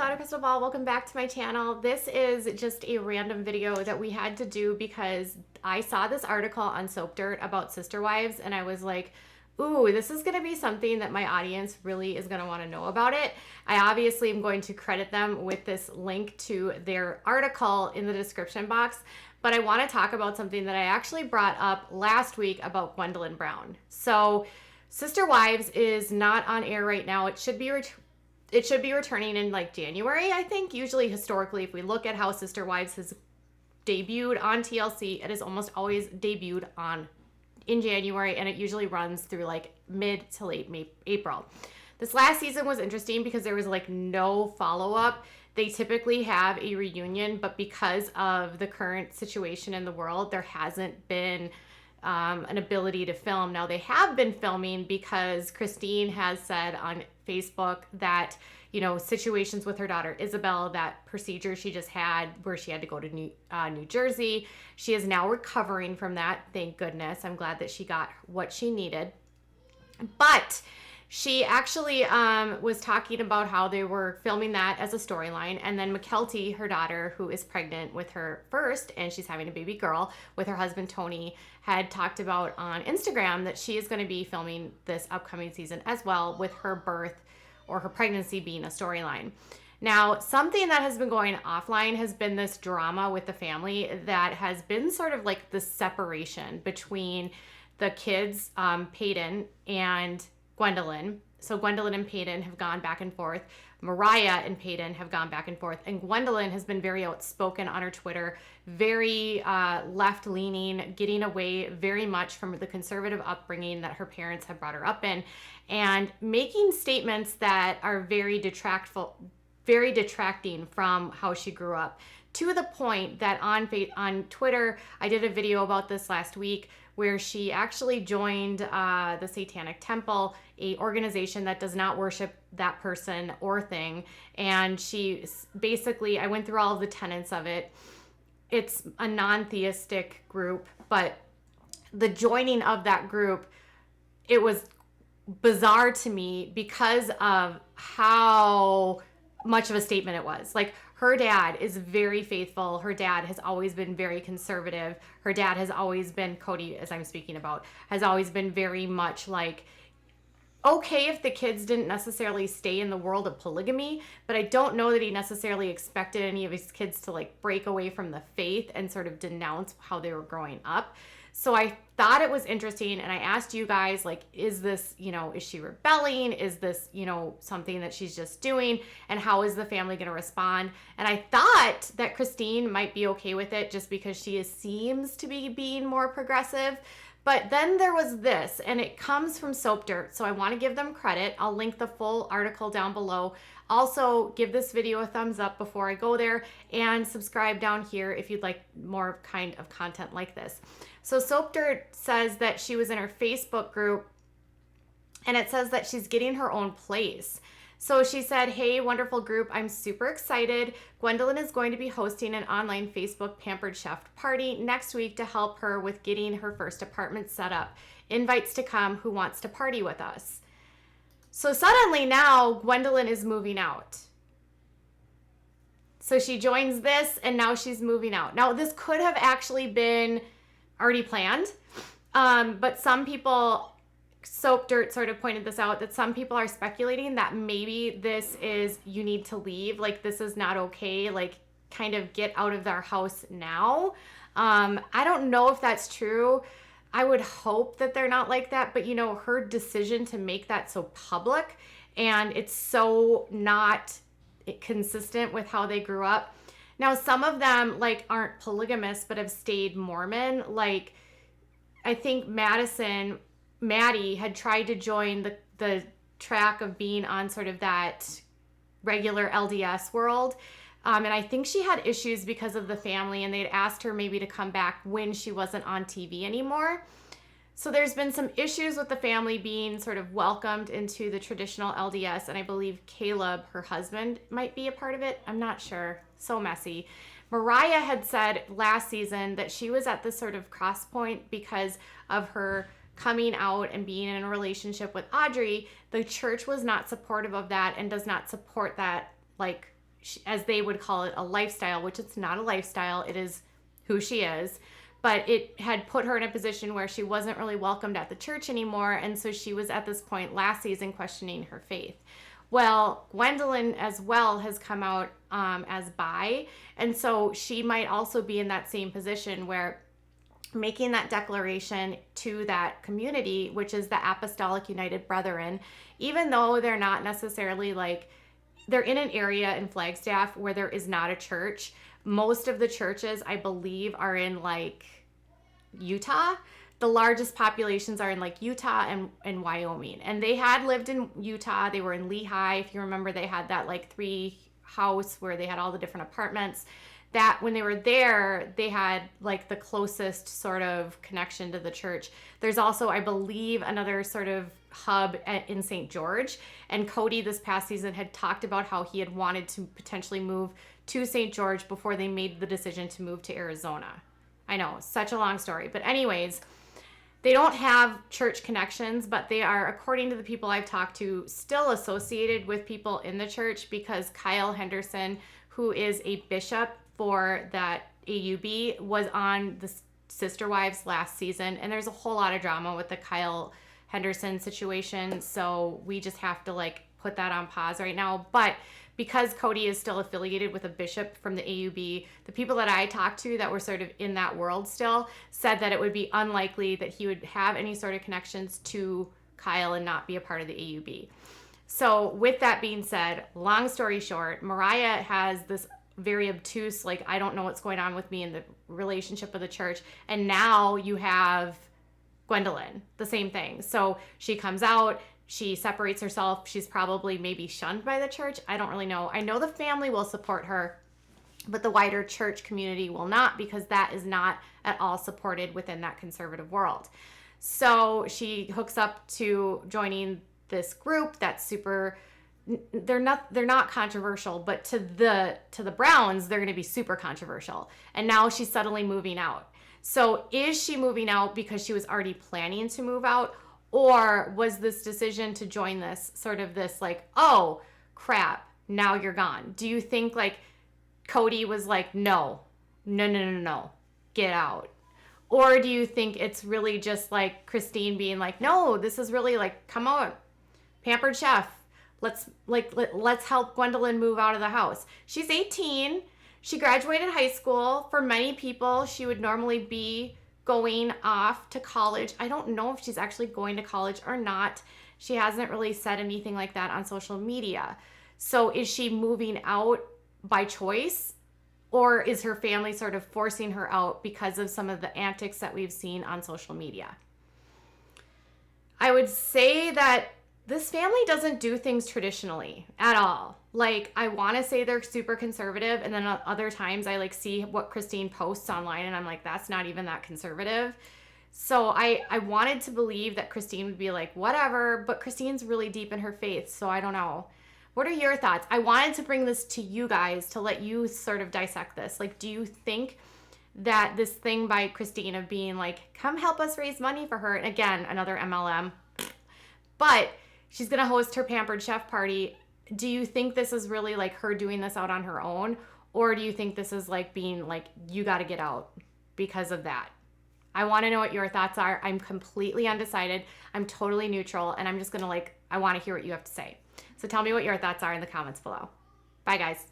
Daughter Crystal Ball. Welcome back to my channel. This is just a random video that we had to do because I saw this article on Soap Dirt about sister wives and I was like, ooh, this is going to be something that my audience really is going to want to know about it. I obviously am going to credit them with this link to their article in the description box, but I want to talk about something that I actually brought up last week about Gwendolyn Brown. So Sister Wives is not on air right now. It should be returning in like January, I think. Usually, historically, if we look at how Sister Wives has debuted on TLC, it has almost always debuted in January, and it usually runs through like mid to late April. This last season was interesting because there was like no follow-up. They typically have a reunion, but because of the current situation in the world, there hasn't been an ability to film. Now they have been filming because Christine has said on Facebook that, you know, situations with her daughter Isabel, that procedure she just had where she had to go to New Jersey, she is now recovering from that. Thank goodness. I'm glad that she got what she needed. But she actually was talking about how they were filming that as a storyline. And then McKelty, her daughter, who is pregnant with her first, and she's having a baby girl with her husband, Tony, had talked about on Instagram that she is going to be filming this upcoming season as well, with her birth or her pregnancy being a storyline. Now, something that has been going offline has been this drama with the family that has been sort of like the separation between the kids, Peyton and Gwendolyn. So Gwendolyn and Peyton have gone back and forth. Mariah and Peyton have gone back and forth. And Gwendolyn has been very outspoken on her Twitter, very left-leaning, getting away very much from the conservative upbringing that her parents have brought her up in, and making statements that are very detracting from how she grew up. To the point that on Twitter, I did a video about this last week, where she actually joined the Satanic Temple, a organization that does not worship that person or thing. And she basically, I went through all of the tenets of it. It's a non-theistic group, but the joining of that group, it was bizarre to me because of how much of a statement it was. Like, her dad is very faithful. Her dad has always been very conservative. Her dad has always been, Kody, as I'm speaking about, has always been very much like, okay if the kids didn't necessarily stay in the world of polygamy, but I don't know that he necessarily expected any of his kids to like break away from the faith and sort of denounce how they were growing up. So I thought it was interesting, and I asked you guys, like, is this, you know, is she rebelling? Is this, you know, something that she's just doing? And how is the family going to respond? And I thought that Christine might be okay with it just because she seems to be being more progressive. But then there was this, and it comes from Soap Dirt, so I want to give them credit. I'll link the full article down below. Also, give this video a thumbs up before I go there, and subscribe down here if you'd like more kind of content like this. So Soap Dirt says that she was in her Facebook group, and it says that she's getting her own place. So she said, hey, wonderful group, I'm super excited. Gwendolyn is going to be hosting an online Facebook Pampered Chef party next week to help her with getting her first apartment set up. Invites to come who wants to party with us. So suddenly now Gwendolyn is moving out. So she joins this, and now she's moving out. Now this could have actually been already planned, but some people, Soap Dirt sort of pointed this out, that some people are speculating that maybe this is, you need to leave, like this is not okay, like kind of get out of their house now. I don't know if that's true. I would hope that they're not like that, but you know, her decision to make that so public, and it's so not consistent with how they grew up. Now, some of them like aren't polygamous, but have stayed Mormon. Like, I think Maddie had tried to join the track of being on sort of that regular LDS world. And I think she had issues because of the family, and they'd asked her maybe to come back when she wasn't on TV anymore. So there's been some issues with the family being sort of welcomed into the traditional LDS, and I believe Caleb, her husband, might be a part of it. I'm not sure. So messy. Mariah had said last season that she was at this sort of cross point because of her coming out and being in a relationship with Audrey. The church was not supportive of that and does not support that. Like, as they would call it, a lifestyle, which it's not a lifestyle. It is who she is. But it had put her in a position where she wasn't really welcomed at the church anymore. And so she was at this point last season questioning her faith. Well, Gwendolyn as well has come out as bi. And so she might also be in that same position where making that declaration to that community, which is the Apostolic United Brethren, even though they're not necessarily like, they're in an area in Flagstaff where there is not a church. Most of the churches, I believe, are in like Utah. The largest populations are in like Utah and Wyoming. And they had lived in Utah. They were in Lehi. If you remember, they had that like 3 house where they had all the different apartments. That when they were there, they had like the closest sort of connection to the church. There's also, I believe, another sort of hub in St. George. And Kody this past season had talked about how he had wanted to potentially move to St. George before they made the decision to move to Arizona. I know, such a long story. But anyways, they don't have church connections, but they are, according to the people I've talked to, still associated with people in the church because Kyle Henderson, who is a bishop for that AUB, was on the Sister Wives last season. And there's a whole lot of drama with the Kyle Henderson situation. So we just have to like put that on pause right now. But because Kody is still affiliated with a bishop from the AUB, the people that I talked to that were sort of in that world still said that it would be unlikely that he would have any sort of connections to Kyle and not be a part of the AUB. So with that being said, long story short, Mariah has this very obtuse, like, I don't know what's going on with me in the relationship with the church. And now you have Gwendolyn, the same thing. So she comes out, she separates herself. She's probably maybe shunned by the church. I don't really know. I know the family will support her, but the wider church community will not, because that is not at all supported within that conservative world. So she hooks up to joining this group that's super, they're not controversial, but to the Browns, they're going to be super controversial. And now she's suddenly moving out. So is she moving out because she was already planning to move out? Or was this decision to join this sort of this like, oh, crap, now you're gone? Do you think like Kody was like, no, get out? Or do you think it's really just like Christine being like, no, this is really like, come on, pampered chef. Let's help Gwendolyn move out of the house. She's 18. She graduated high school. For many people, she would normally be going off to college. I don't know if she's actually going to college or not. She hasn't really said anything like that on social media. So is she moving out by choice, or is her family sort of forcing her out because of some of the antics that we've seen on social media? I would say that this family doesn't do things traditionally at all. Like, I want to say they're super conservative, and then other times I like see what Christine posts online and I'm like, that's not even that conservative. So I wanted to believe that Christine would be like, whatever, but Christine's really deep in her faith, so I don't know. What are your thoughts? I wanted to bring this to you guys to let you sort of dissect this. Like, do you think that this thing by Christine of being like, come help us raise money for her, and again, another MLM, but she's going to host her Pampered Chef party. Do you think this is really like her doing this out on her own? Or do you think this is like being like, you got to get out because of that? I want to know what your thoughts are. I'm completely undecided. I'm totally neutral. And I'm just going to I want to hear what you have to say. So tell me what your thoughts are in the comments below. Bye, guys.